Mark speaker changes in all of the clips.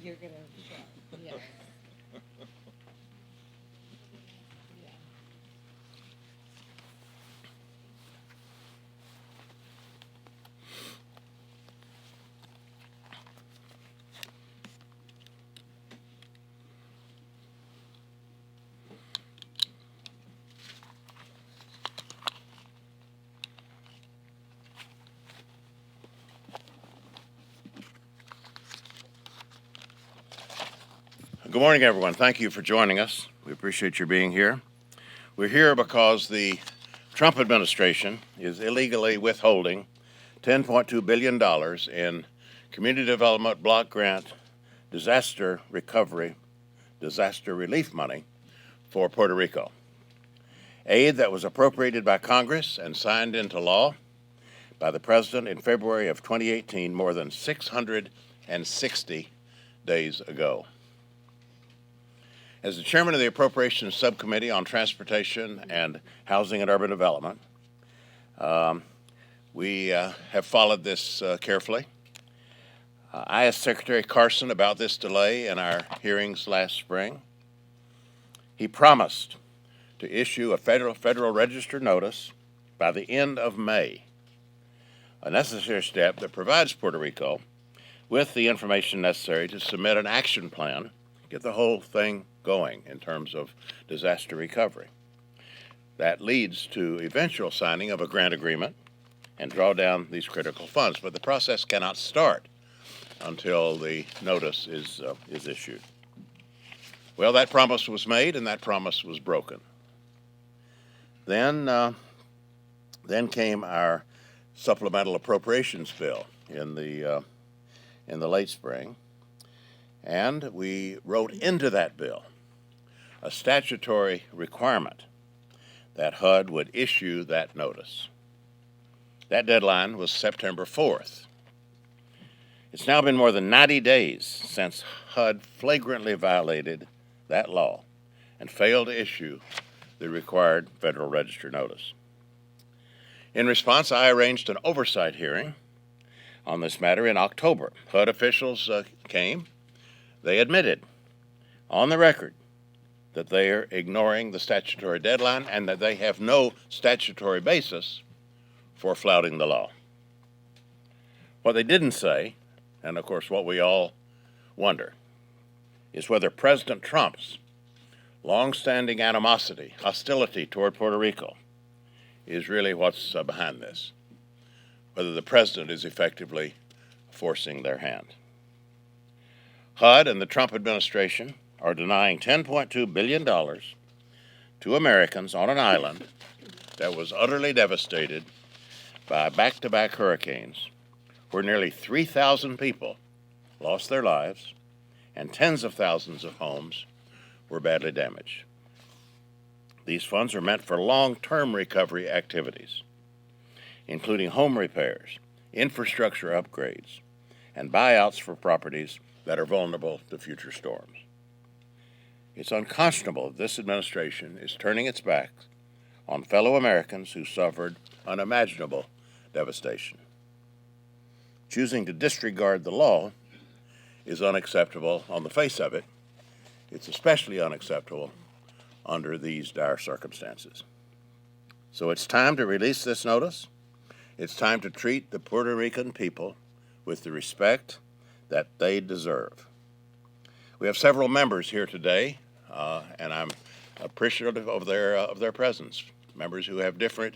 Speaker 1: you're gonna show, yes. Yeah.
Speaker 2: Good morning, everyone. Thank you for joining us. We appreciate your being here. We're here because the Trump administration is illegally withholding $10.2 billion in community development block grant disaster recovery, disaster relief money for Puerto Rico. Aid that was appropriated by Congress and signed into law by the President in February of 2018, more than 660 days ago. As the chairman of the Appropriations Subcommittee on Transportation and Housing and Urban Development, we have followed this carefully. I asked Secretary Carson about this delay in our hearings last spring. He promised to issue a Federal Register notice by the end of May, a necessary step that provides Puerto Rico with the information necessary to submit an action plan, get the whole thing going in terms of disaster recovery. That leads to eventual signing of a grant agreement and draw down these critical funds. But the process cannot start until the notice is issued. Well, that promise was made and that promise was broken. Then came our supplemental appropriations bill in the late spring, and we wrote into that bill a statutory requirement that HUD would issue that notice. That deadline was September 4th. It's now been more than 90 days since HUD flagrantly violated that law and failed to issue the required Federal Register notice. In response, I arranged an oversight hearing on this matter in October. HUD officials came. They admitted on the record that they are ignoring the statutory deadline and that they have no statutory basis for flouting the law. What they didn't say, and of course what we all wonder, is whether President Trump's long-standing animosity, hostility toward Puerto Rico is really what's behind this, whether the president is effectively forcing their hand. HUD and the Trump administration are denying $10.2 billion to Americans on an island that was utterly devastated by back-to-back hurricanes, where nearly 3,000 people lost their lives and tens of thousands of homes were badly damaged. These funds are meant for long-term recovery activities, including home repairs, infrastructure upgrades, and buyouts for properties that are vulnerable to future storms. It's unconscionable that this administration is turning its back on fellow Americans who suffered unimaginable devastation. Choosing to disregard the law is unacceptable on the face of it. It's especially unacceptable under these dire circumstances. So it's time to release this notice. It's time to treat the Puerto Rican people with the respect that they deserve. We have several members here today, and I'm appreciative of their presence. Members who have different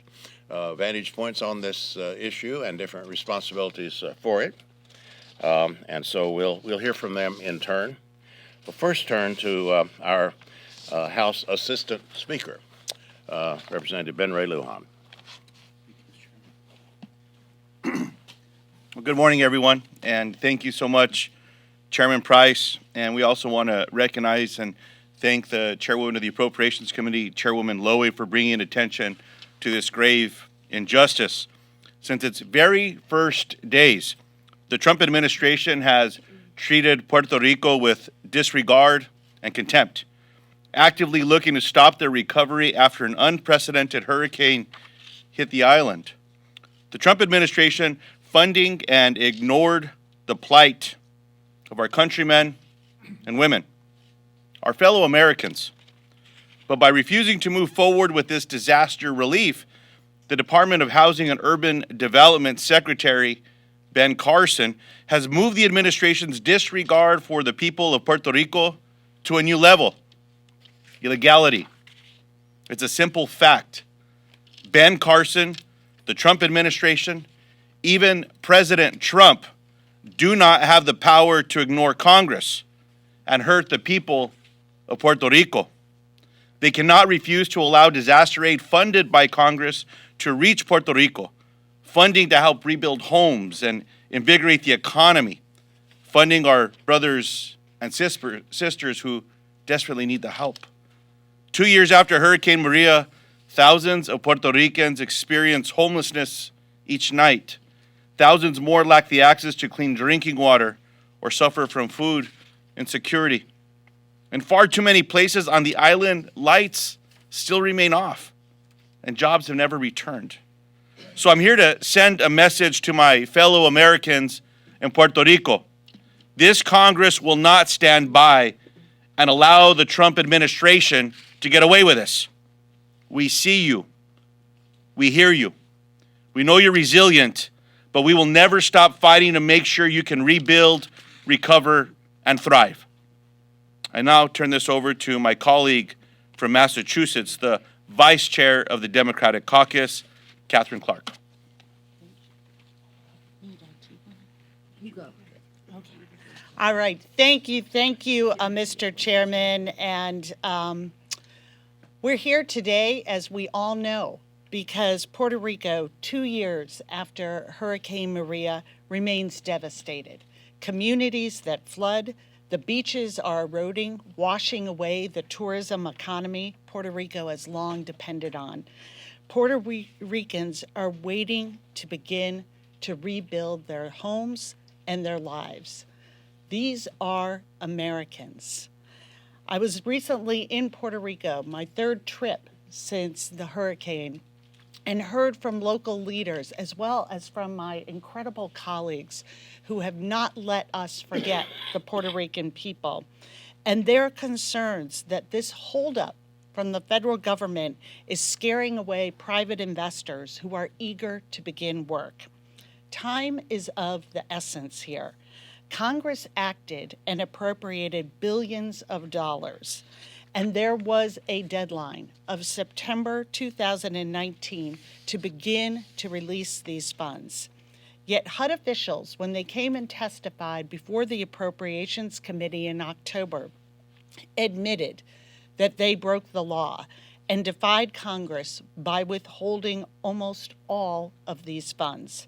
Speaker 2: vantage points on this issue and different responsibilities for it. And so we'll hear from them in turn. We'll first turn to our House Assistant Speaker, Representative Ben Ray Lujan.
Speaker 3: Well, good morning, everyone, and thank you so much, Chairman Price. And we also want to recognize and thank the Chairwoman of the Appropriations Committee, Chairwoman Lowy, for bringing attention to this grave injustice. Since its very first days, the Trump administration has treated Puerto Rico with disregard and contempt, actively looking to stop their recovery after an unprecedented hurricane hit the island. The Trump administration funding and ignored the plight of our countrymen and women, our fellow Americans. But by refusing to move forward with this disaster relief, the Department of Housing and Urban Development Secretary, Ben Carson, has moved the administration's disregard for the people of Puerto Rico to a new level. Illegality. It's a simple fact. Ben Carson, the Trump administration, even President Trump do not have the power to ignore Congress and hurt the people of Puerto Rico. They cannot refuse to allow disaster aid funded by Congress to reach Puerto Rico, funding to help rebuild homes and invigorate the economy, funding our brothers and sisters who desperately need the help. 2 years after Hurricane Maria, thousands of Puerto Ricans experience homelessness each night. Thousands more lack the access to clean drinking water or suffer from food insecurity. In far too many places on the island, lights still remain off and jobs have never returned. So I'm here to send a message to my fellow Americans in Puerto Rico. This Congress will not stand by and allow the Trump administration to get away with this. We see you. We hear you. We know you're resilient, but we will never stop fighting to make sure you can rebuild, recover, and thrive. I now turn this over to my colleague from Massachusetts, the Vice Chair of the Democratic Caucus, Catherine Clark.
Speaker 1: You go. Okay.
Speaker 4: All right, thank you, Mr. Chairman. And we're here today, as we all know, because Puerto Rico, 2 years after Hurricane Maria, remains devastated. Communities that flood, the beaches are eroding, washing away the tourism economy Puerto Rico has long depended on. Puerto Ricans are waiting to begin to rebuild their homes and their lives. These are Americans. I was recently in Puerto Rico, my third trip since the hurricane, and heard from local leaders as well as from my incredible colleagues who have not let us forget the Puerto Rican people and their concerns that this holdup from the federal government is scaring away private investors who are eager to begin work. Time is of the essence here. Congress acted and appropriated billions of dollars, and there was a deadline of September 2019 to begin to release these funds. Yet HUD officials, when they came and testified before the Appropriations Committee in October, admitted that they broke the law and defied Congress by withholding almost all of these funds.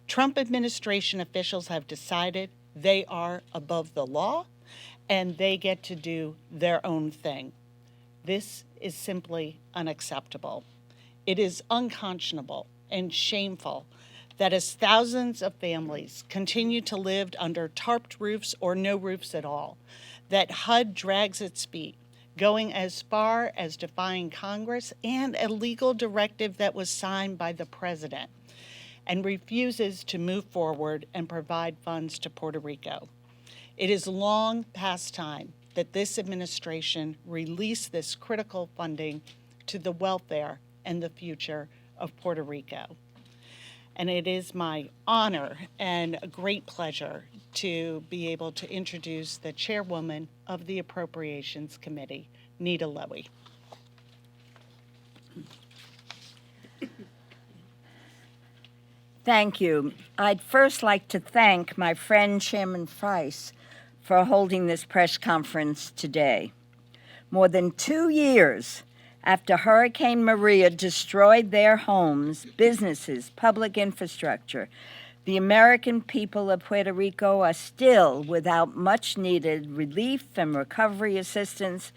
Speaker 4: Trump administration officials have decided they are above the law and they get to do their own thing. This is simply unacceptable. It is unconscionable and shameful that as thousands of families continue to live under tarped roofs or no roofs at all, that HUD drags its feet, going as far as defying Congress and a legal directive that was signed by the president, and refuses to move forward and provide funds to Puerto Rico. It is long past time that this administration release this critical funding to the welfare and the future of Puerto Rico. And it is my honor and a great pleasure to be able to introduce the chairwoman of the Appropriations Committee, Nita Lowey.
Speaker 5: Thank you. I'd first like to thank my friend Chairman Price for holding this press conference today. More than 2 years after Hurricane Maria destroyed their homes, businesses, public infrastructure, the American people of Puerto Rico are still without much-needed relief and recovery assistance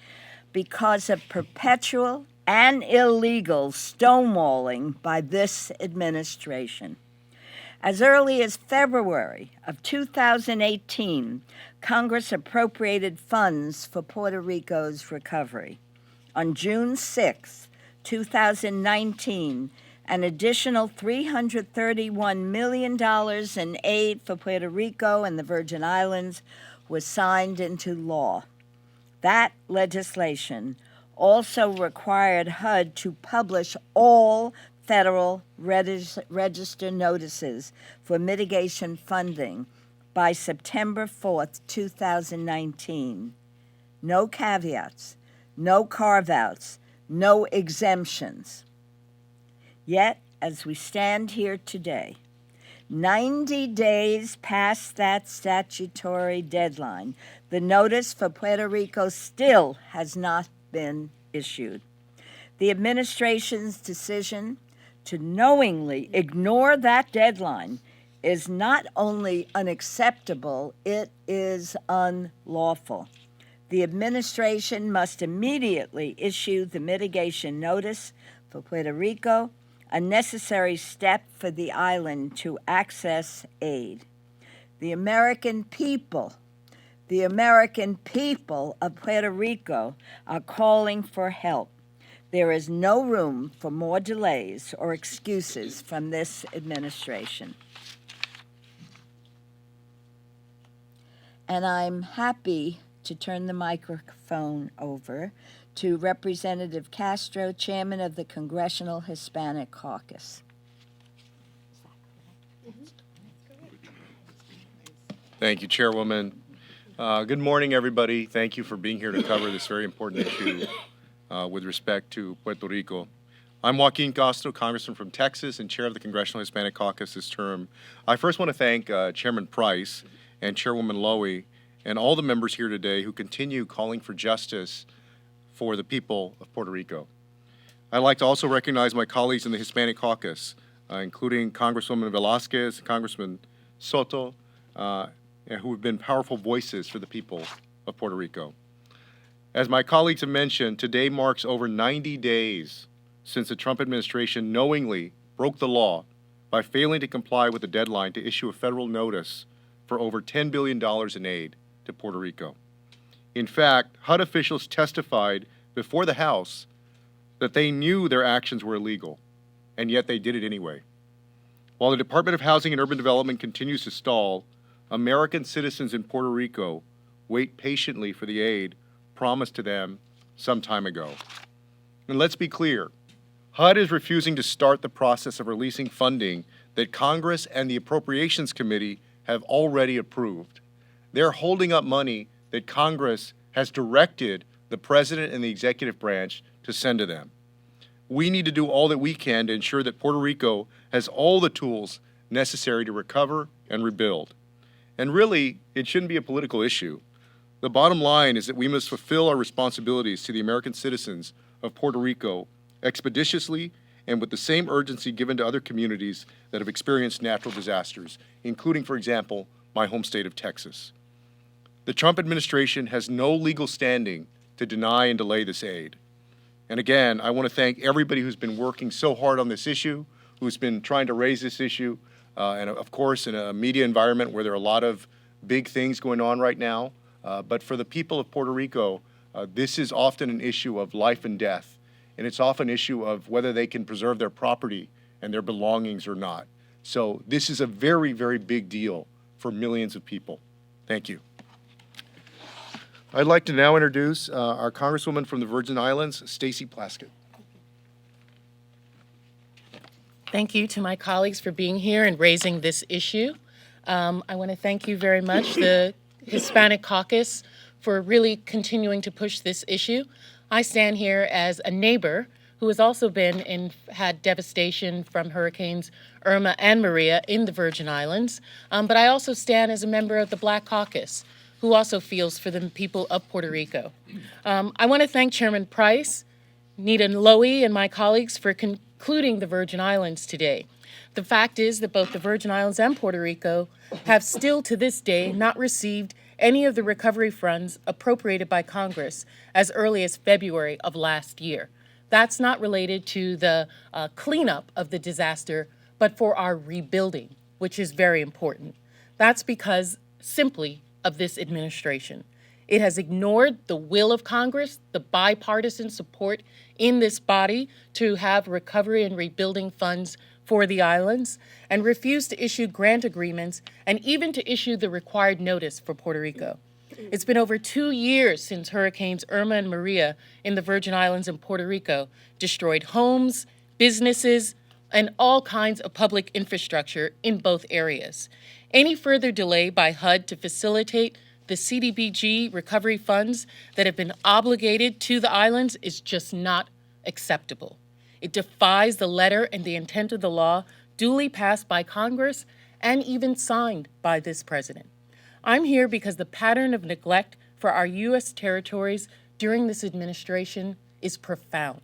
Speaker 5: because of perpetual and illegal stonewalling by this administration. As early as February of 2018, Congress appropriated funds for Puerto Rico's recovery. On June 6, 2019, an additional $331 million in aid for Puerto Rico and the Virgin Islands was signed into law. That legislation also required HUD to publish all federal register notices for mitigation funding by September 4th, 2019. No caveats, no carve-outs, no exemptions. Yet, as we stand here today, 90 days past that statutory deadline, the notice for Puerto Rico still has not been issued. The administration's decision to knowingly ignore that deadline is not only unacceptable, it is unlawful. The administration must immediately issue the mitigation notice for Puerto Rico, a necessary step for the island to access aid. The American people of Puerto Rico are calling for help. There is no room for more delays or excuses from this administration. And I'm happy to turn the microphone over to Representative Castro, Chairman of the Congressional Hispanic Caucus.
Speaker 6: Thank you, Chairwoman. Good morning, everybody. Thank you for being here to cover this very important issue with respect to Puerto Rico. I'm Joaquin Castro, Congressman from Texas and Chair of the Congressional Hispanic Caucus this term. I first want to thank Chairman Price and Chairwoman Lowy and all the members here today who continue calling for justice for the people of Puerto Rico. I'd like to also recognize my colleagues in the Hispanic Caucus, including Congresswoman Velasquez, Congressman Soto, who have been powerful voices for the people of Puerto Rico. As my colleagues have mentioned, today marks over 90 days since the Trump administration knowingly broke the law by failing to comply with the deadline to issue a federal notice for over $10 billion in aid to Puerto Rico. In fact, HUD officials testified before the House that they knew their actions were illegal, and yet they did it anyway. While the Department of Housing and Urban Development continues to stall, American citizens in Puerto Rico wait patiently for the aid promised to them some time ago. And let's be clear, HUD is refusing to start the process of releasing funding that Congress and the Appropriations Committee have already approved. They're holding up money that Congress has directed the President and the executive branch to send to them. We need to do all that we can to ensure that Puerto Rico has all the tools necessary to recover and rebuild. And really, it shouldn't be a political issue. The bottom line is that we must fulfill our responsibilities to the American citizens of Puerto Rico expeditiously and with the same urgency given to other communities that have experienced natural disasters, including, for example, my home state of Texas. The Trump administration has no legal standing to deny and delay this aid. And again, I want to thank everybody who's been working so hard on this issue, who's been trying to raise this issue, and of course in a media environment where there are a lot of big things going on right now. But for the people of Puerto Rico, this is often an issue of life and death, and it's often an issue of whether they can preserve their property and their belongings or not. So this is a very, very big deal for millions of people. Thank you. I'd like to now introduce our Congresswoman from the Virgin Islands, Stacey Plaskett.
Speaker 1: Thank you to my colleagues for being here and raising this issue. I want to thank you very much, the Hispanic Caucus, for really continuing to push this issue. I stand here as a neighbor who has also been had devastation from hurricanes Irma and Maria in the Virgin Islands, but I also stand as a member of the Black Caucus, who also feels for the people of Puerto Rico. I want to thank Chairman Price, Nita Lowy, and my colleagues for concluding the Virgin Islands today. The fact is that both the Virgin Islands and Puerto Rico have still to this day not received any of the recovery funds appropriated by Congress as early as February of last year. That's not related to the cleanup of the disaster, but for our rebuilding, which is very important. That's because simply of this administration. It has ignored the will of Congress, the bipartisan support in this body to have recovery and rebuilding funds for the islands, and refused to issue grant agreements and even to issue the required notice for Puerto Rico. It's been over 2 years since Hurricanes Irma and Maria in the Virgin Islands and Puerto Rico destroyed homes, businesses, and all kinds of public infrastructure in both areas. Any further delay by HUD to facilitate the CDBG recovery funds that have been obligated to the islands is just not acceptable. It defies the letter and the intent of the law duly passed by Congress and even signed by this president. I'm here because the pattern of neglect for our U.S. territories during this administration is profound.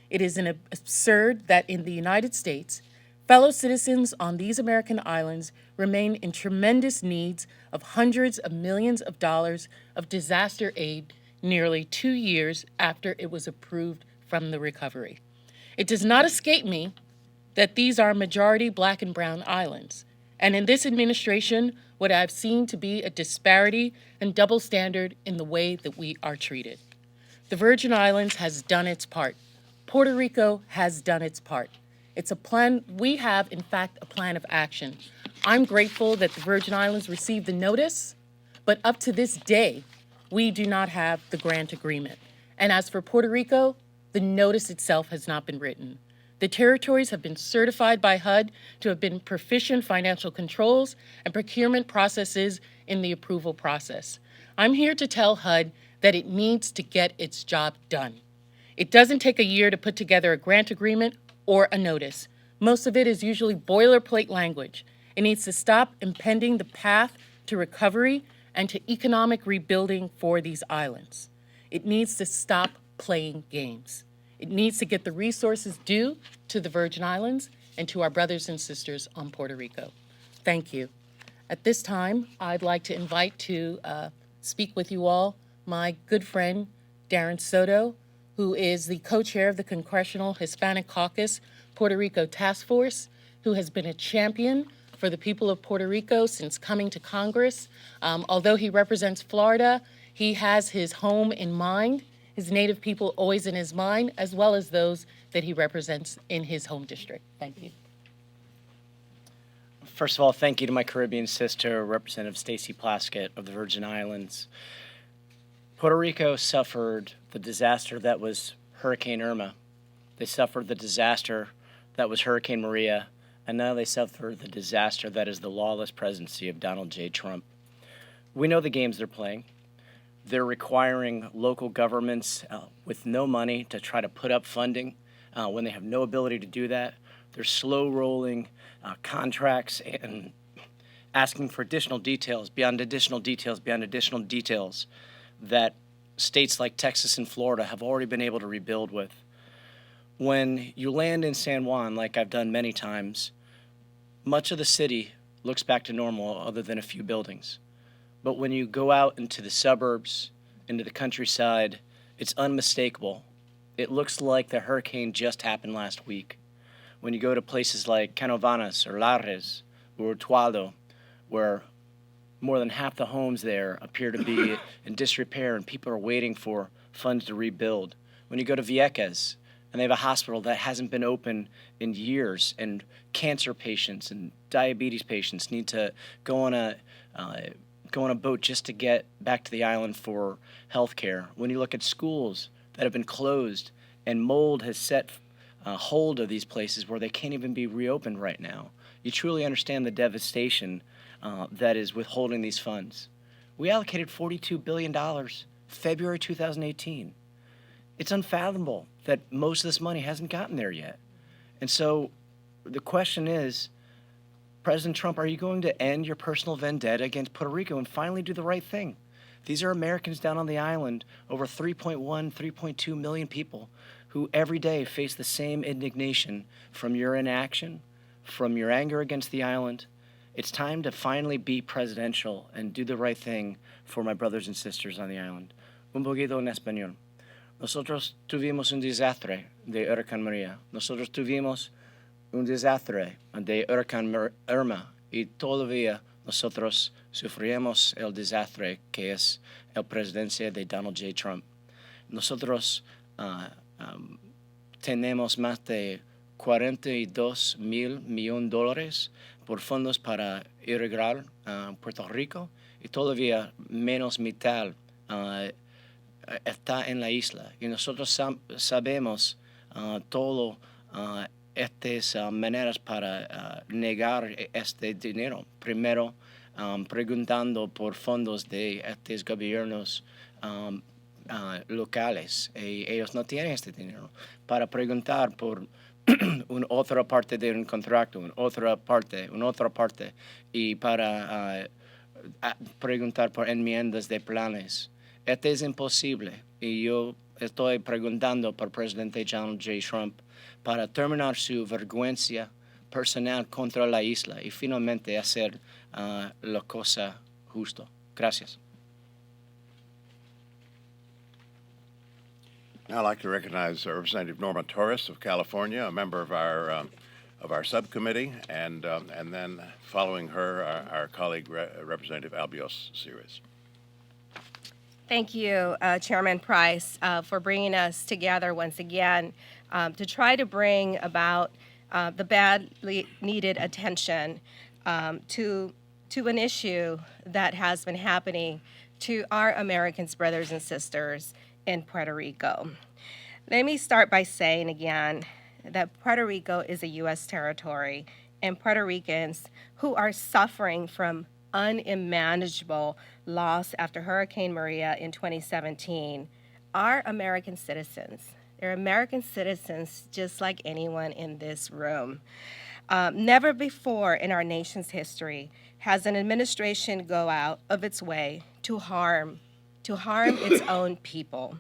Speaker 1: It is absurd that in the United States, fellow citizens on these American islands remain in tremendous needs of hundreds of millions of dollars of disaster aid nearly 2 years after it was approved from the recovery. It does not escape me that these are majority Black and brown islands. And in this administration, what I've seen to be a disparity and double standard in the way that we are treated. The Virgin Islands has done its part. Puerto Rico has done its part. It's a plan, we have, in fact, a plan of action. I'm grateful that the Virgin Islands received the notice, but up to this day, we do not have the grant agreement. And as for Puerto Rico, the notice itself has not been written. The territories have been certified by HUD to have been proficient financial controls and procurement processes in the approval process. I'm here to tell HUD that it needs to get its job done. It doesn't take a year to put together a grant agreement or a notice. Most of it is usually boilerplate language. It needs to stop impeding the path to recovery and to economic rebuilding for these islands. It needs to stop playing games. It needs to get the resources due to the Virgin Islands and to our brothers and sisters on Puerto Rico. Thank you. At this time, I'd like to invite to speak with you all my good friend, Darren Soto, who is the co-chair of the Congressional Hispanic Caucus Puerto Rico Task Force, who has been a champion for the people of Puerto Rico since coming to Congress. Although he represents Florida, he has his home in mind, his native people always in his mind, as well as those that he represents in his home district. Thank you.
Speaker 7: First of all, thank you to my Caribbean sister, Representative Stacey Plaskett of the Virgin Islands. Puerto Rico suffered the disaster that was Hurricane Irma. They suffered the disaster that was Hurricane Maria, and now they suffer the disaster that is the lawless presidency of Donald J. Trump. We know the games they're playing. They're requiring local governments with no money to try to put up funding when they have no ability to do that. They're slow-rolling contracts and asking for additional details, beyond additional details, beyond additional details that states like Texas and Florida have already been able to rebuild with. When you land in San Juan, like I've done many times, much of the city looks back to normal other than a few buildings. But when you go out into the suburbs, into the countryside, it's unmistakable. It looks like the hurricane just happened last week. When you go to places like Canovanas or Lares or Utuado, where more than half the homes there appear to be in disrepair and people are waiting for funds to rebuild. When you go to Vieques and they have a hospital that hasn't been open in years, and cancer patients and diabetes patients need to go on a boat just to get back to the island for health care. When you look at schools that have been closed and mold has set hold of these places where they can't even be reopened right now, you truly understand the devastation that is withholding these funds. We allocated $42 billion February 2018. It's unfathomable that most of this money hasn't gotten there yet. And so the question is, President Trump, are you going to end your personal vendetta against Puerto Rico and finally do the right thing? These are Americans down on the island, over 3.1, 3.2 million people who every day face the same indignation from your inaction, from your anger against the island. It's time to finally be presidential and do the right thing for my brothers and sisters on the island. Un poquito en español. Nosotros tuvimos un desastre de Huracán María. Nosotros tuvimos un desastre de Huracán Irma y todavía nosotros sufrimos el desastre que es la presidencia de Donald J. Trump. Nosotros tenemos más de $42 mil millones por fondos para irrigar Puerto Rico y todavía menos mitad está en la isla. Y nosotros sabemos todo estas maneras para negar este dinero. Primero, preguntando por fondos de estos gobiernos locales. Y ellos no tienen este dinero. Para preguntar por una otra parte de un contrato, una otra parte, y para preguntar por enmiendas de planes. Esto es imposible. Y yo estoy preguntando por presidente Donald J. Trump para terminar su vergüenza personal contra la isla y finalmente hacer la cosa justo. Gracias.
Speaker 2: Now I'd like to recognize Representative Norma Torres of California, a member of our subcommittee, and then following her, our colleague Representative Albios Ceres.
Speaker 8: Thank you, Chairman Price, for bringing us together once again to try to bring about the badly needed attention to an issue that has been happening to our American brothers and sisters in Puerto Rico. Let me start by saying again that Puerto Rico is a U.S. territory, and Puerto Ricans who are suffering from unimaginable loss after Hurricane Maria in 2017 are American citizens. They're American citizens just like anyone in this room. Never before in our nation's history has an administration go out of its way to harm its own people.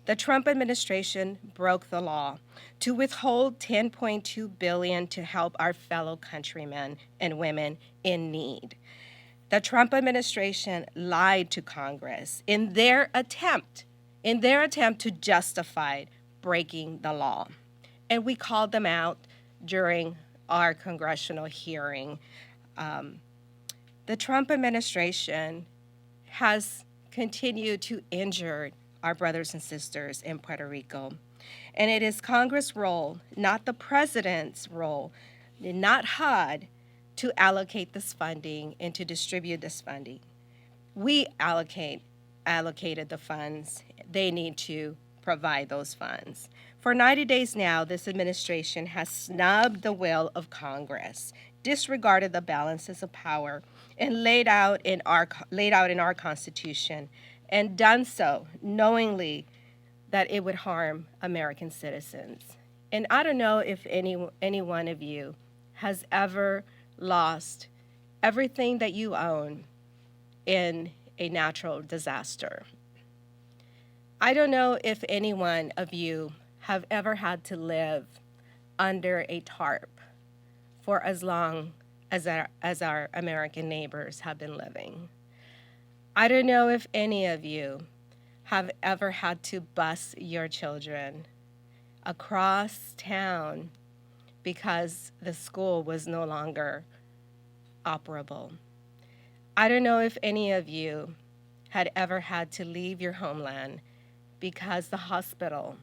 Speaker 8: The Trump administration broke the law to withhold $10.2 billion to help our fellow countrymen and women in need. The Trump administration lied to Congress in their attempt to justify breaking the law. And we called them out during our congressional hearing. The Trump administration has continued to injure our brothers and sisters in Puerto Rico. And it is Congress' role, not the president's role, not HUD, to allocate this funding and to distribute this funding. We allocated the funds. They need to provide those funds. For 90 days now, this administration has snubbed the will of Congress, disregarded the balances of power, and laid out in our Constitution, and done so knowingly that it would harm American citizens. And I don't know if any one of you has ever lost everything that you own in a natural disaster. I don't know if any one of you have ever had to live under a tarp for as long as our American neighbors have been living. I don't know if any of you have ever had to bus your children across town because the school was no longer operable. I don't know if any of you had ever had to leave your homeland because the hospital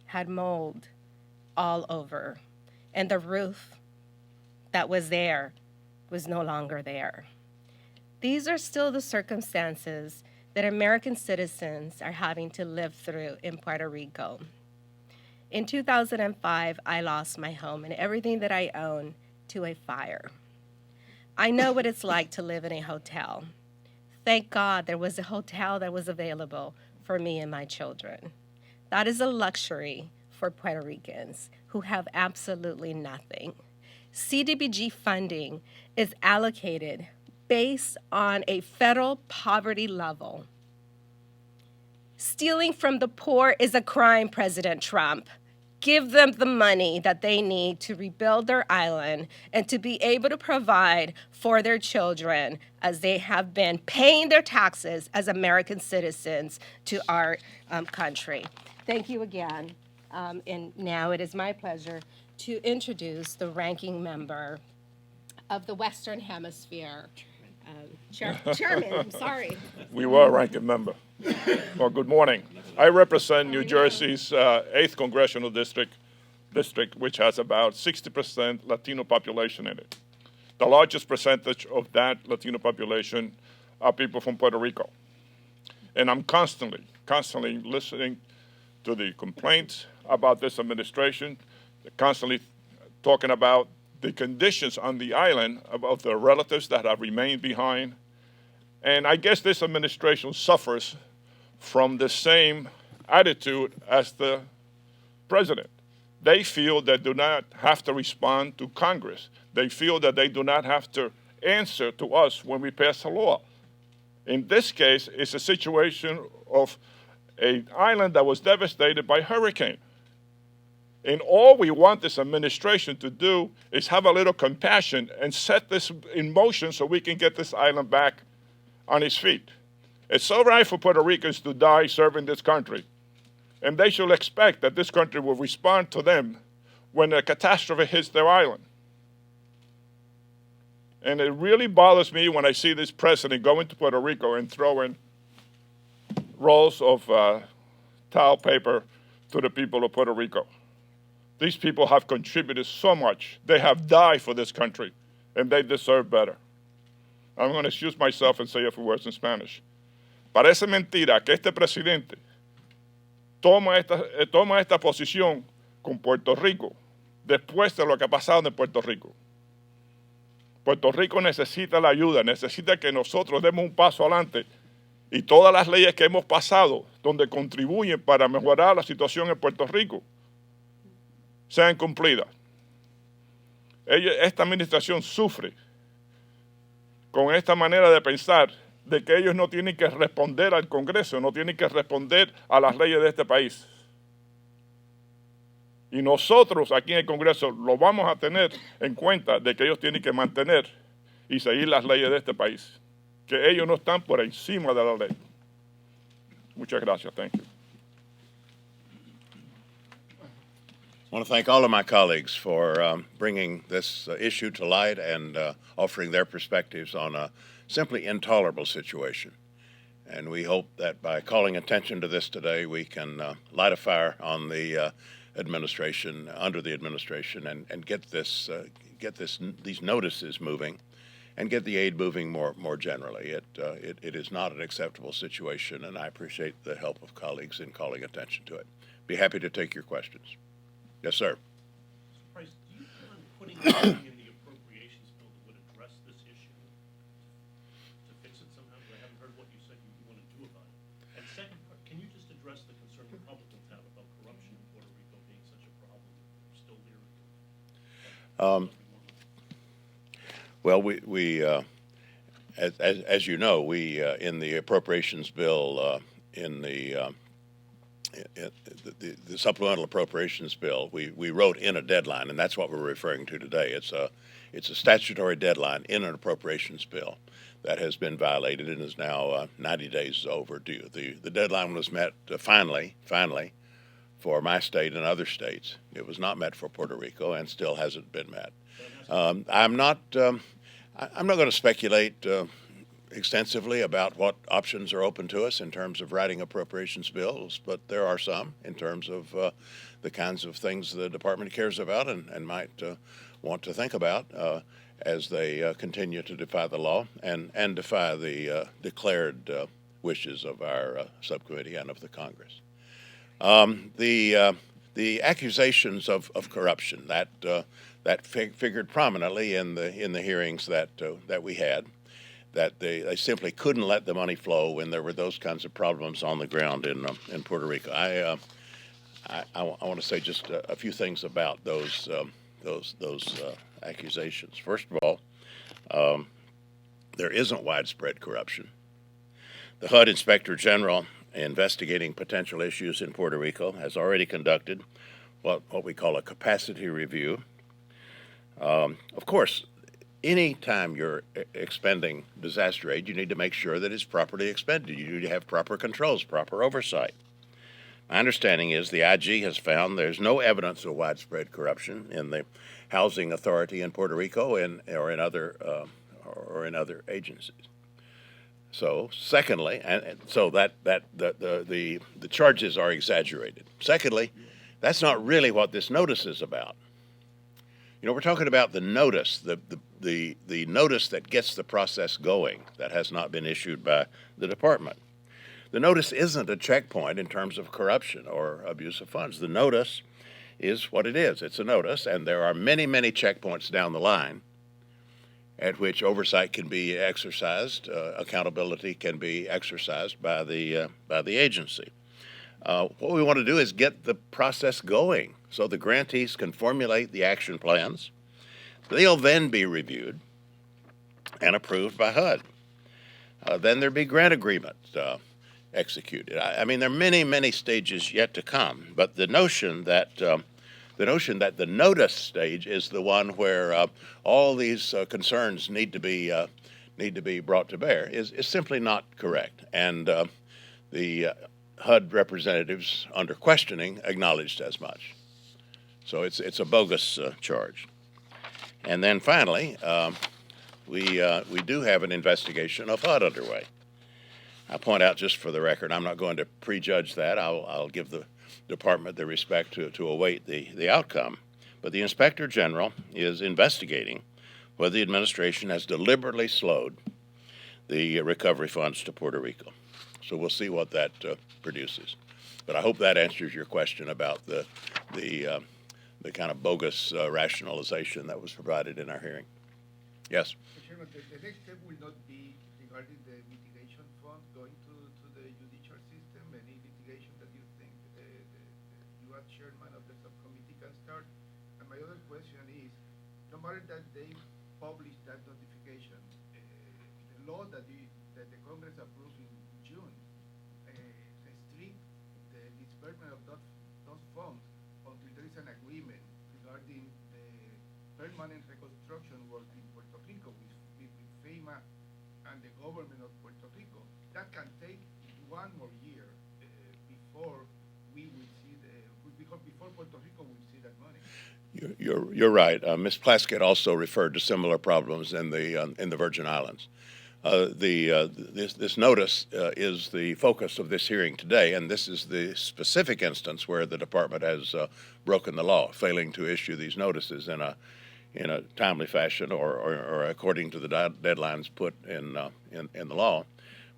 Speaker 8: had mold all over and the roof that was there was no longer there. These are still the circumstances that American citizens are having to live through in Puerto Rico. In 2005, I lost my home and everything that I own to a fire. I know what it's like to live in a hotel. Thank God there was a hotel that was available for me and my children. That is a luxury for Puerto Ricans who have absolutely nothing. CDBG funding is allocated based on a federal poverty level. Stealing from the poor is a crime, President Trump. Give them the money that they need to rebuild their island and to be able to provide for their children as they have been paying their taxes as American citizens to our country. Thank you again. And now it is my pleasure to introduce the ranking member of the Western Hemisphere. Chairman, I'm sorry.
Speaker 9: We were a ranking member. Well, good morning. I represent New Jersey's 8th Congressional District, district, which has about 60% Latino population in it. The largest percentage of that Latino population are people from Puerto Rico. And I'm constantly listening to the complaints about this administration, constantly talking about the conditions on the island, about the relatives that have remained behind. And I guess this administration suffers from the same attitude as the president. They feel they do not have to respond to Congress. They feel that they do not have to answer to us when we pass a law. In this case, it's a situation of an island that was devastated by hurricane. And all we want this administration to do is have a little compassion and set this in motion so we can get this island back on its feet. It's all right for Puerto Ricans to die serving this country. And they should expect that this country will respond to them when a catastrophe hits their island. And it really bothers me when I see this president going to Puerto Rico and throwing rolls of towel paper to the people of Puerto Rico. These people have contributed so much. They have died for this country, and they deserve better. I'm going to excuse myself and say a few words in Spanish. Parece mentira que este presidente toma esta posición con Puerto Rico después de lo que ha pasado en Puerto Rico. Puerto Rico necesita la ayuda, necesita que nosotros demos un paso adelante y todas las leyes que hemos pasado donde contribuyen para mejorar la situación en Puerto Rico sean cumplidas. Esta administración sufre con esta manera de pensar de que ellos no tienen que responder al Congreso, no tienen que responder a las leyes de este país. Y nosotros aquí en el Congreso lo vamos a tener en cuenta de que ellos tienen que mantener y seguir las leyes de este país, que ellos no están por encima de la ley. Muchas gracias. Thank you.
Speaker 2: I want to thank all of my colleagues for bringing this issue to light and offering their perspectives on a simply intolerable situation. And we hope that by calling attention to this today, we can light a fire on the administration, under the administration, and get these notices moving, and get the aid moving more generally. It is not an acceptable situation, and I appreciate the help of colleagues in calling attention to it. Be happy to take your questions. Yes, sir.
Speaker 10: Price, do you plan on putting anything in the appropriations bill that would address this issue to fix it somehow? Because I haven't heard what you said you want to do about it. And second part, can you just address the concern Republicans have about corruption in Puerto Rico being such a problem that we're still leery of?
Speaker 2: Well, as you know, we in the appropriations bill, in the supplemental appropriations bill, we wrote in a deadline, and that's what we're referring to today. It's a statutory deadline in an appropriations bill that has been violated and is now 90 days overdue. The deadline was met finally for my state and other states. It was not met for Puerto Rico and still hasn't been met. I'm not going to speculate extensively about what options are open to us in terms of writing appropriations bills, but there are some in terms of the kinds of things the department cares about and might want to think about as they continue to defy the law and defy the declared wishes of our subcommittee and of the Congress. The accusations of corruption that figured prominently in the hearings that we had, that they simply couldn't let the money flow when there were those kinds of problems on the ground in Puerto Rico. I want to say just a few things about those accusations. First of all, there isn't widespread corruption. The HUD Inspector General investigating potential issues in Puerto Rico has already conducted what we call a capacity review. Of course, any time you're expending disaster aid, you need to make sure that it's properly expended. You need to have proper controls, proper oversight. My understanding is the IG has found there's no evidence of widespread corruption in the Housing Authority in Puerto Rico or in other agencies. So, secondly, and so that the charges are exaggerated. Secondly, That's not really what this notice is about. You know, we're talking about the notice, the notice that gets the process going that has not been issued by the department. The notice isn't a checkpoint in terms of corruption or abuse of funds. The notice is what it is. It's a notice, and there are many, many checkpoints down the line at which oversight can be exercised, accountability can be exercised by the agency. What we want to do is get the process going so the grantees can formulate the action plans. They'll then be reviewed and approved by HUD. Then there'll be grant agreements executed. I mean, there are many, many stages yet to come, but the notion that the notice stage is the one where all these concerns need to be brought to bear is simply not correct. And the HUD representatives, under questioning, acknowledged as much. So it's a bogus charge. And then finally, we do have an investigation of HUD underway. I point out, just for the record, I'm not going to prejudge that. I'll give the department the respect to await the outcome. But the Inspector General is investigating whether the administration has deliberately slowed the recovery funds to Puerto Rico. So we'll see what that produces. But I hope that answers your question about the kind of bogus rationalization that was provided in our hearing. Yes?
Speaker 11: Mr. Chairman, the next step will not be regarding the mitigation fund going to the judicial system. Any litigation that you think you as chairman of the subcommittee can start. And my other question is, no matter that they publish that notification, the law that the Congress approved in June restrict the disbursement of those funds until there is an agreement regarding the permanent reconstruction work in Puerto Rico with FEMA and the government of Puerto Rico. That can take 1 more year before we will see before Puerto Rico will see that money.
Speaker 2: You're right. Ms. Plaskett also referred to similar problems in the Virgin Islands. This notice is the focus of this hearing today, and this is the specific instance where the department has broken the law, failing to issue these notices in a timely fashion or according to the deadlines put in the law.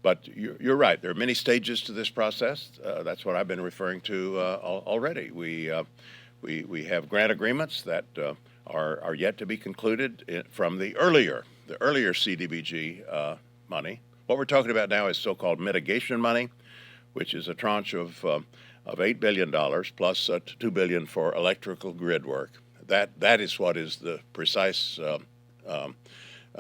Speaker 2: But you're right. There are many stages to this process. That's what I've been referring to already. We have grant agreements that are yet to be concluded from the earlier CDBG money. What we're talking about now is so-called mitigation money, which is a tranche of $8 billion plus $2 billion for electrical grid work. That is what is the precise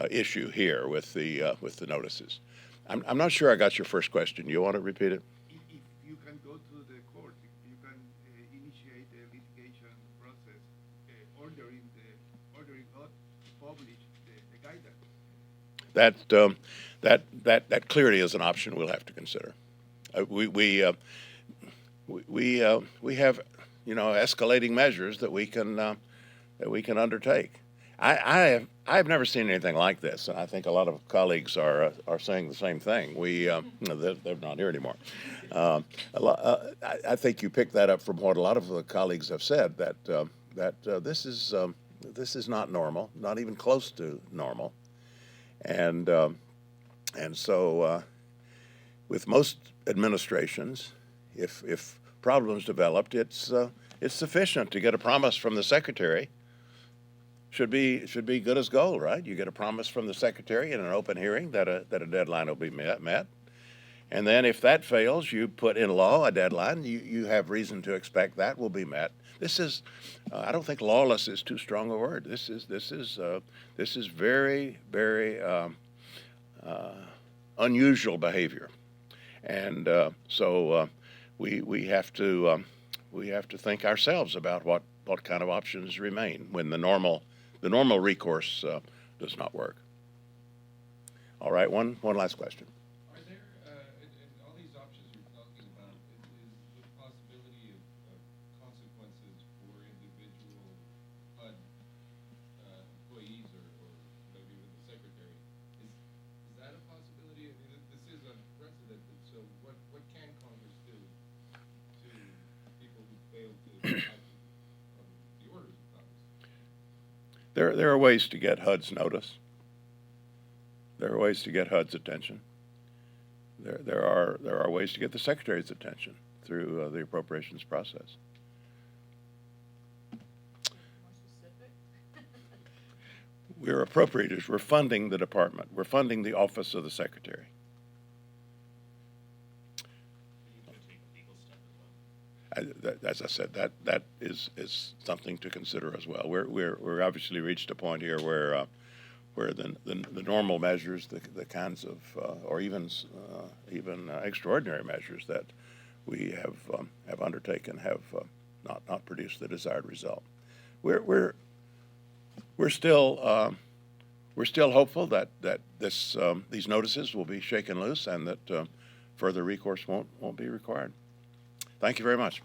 Speaker 2: issue here with the notices. I'm not sure I got your first question. You want to repeat it?
Speaker 11: If you can go to the court, if you can initiate the litigation process, ordering not to publish the guidance.
Speaker 2: That clearly is an option we'll have to consider. We have escalating measures that we can undertake. I've never seen anything like this, and I think a lot of colleagues are saying the same thing. They're not here anymore. I think you picked that up from what a lot of the colleagues have said, that this is not normal, not even close to normal, and so with most administrations, if problems developed, it's sufficient to get a promise from the secretary. Should be good as gold, right? You get a promise from the secretary in an open hearing that a deadline will be met, and then if that fails, you put in law a deadline. You have reason to expect that will be met. This is, I don't think lawless is too strong a word. This is very, very unusual behavior, and so we have to think ourselves about what kind of options remain when the normal recourse does not work. All right, one last question.
Speaker 12: Are there, in all these options you're talking about, is the possibility of consequences for individual HUD employees or maybe with the secretary? Is that a possibility? I mean, this is unprecedented, so what can Congress do to people who fail to
Speaker 2: There are ways to get HUD's notice. There are ways to get HUD's attention. There are ways to get the Secretary's attention through the appropriations process. We're appropriators. We're funding the department. We're funding the office of the Secretary. As I said, that is something to consider as well. We're obviously reached a point here where the normal measures, the kinds of or even extraordinary measures that we have undertaken have not produced the desired result. We're still hopeful that these notices will be shaken loose and that further recourse won't be required. Thank you very much.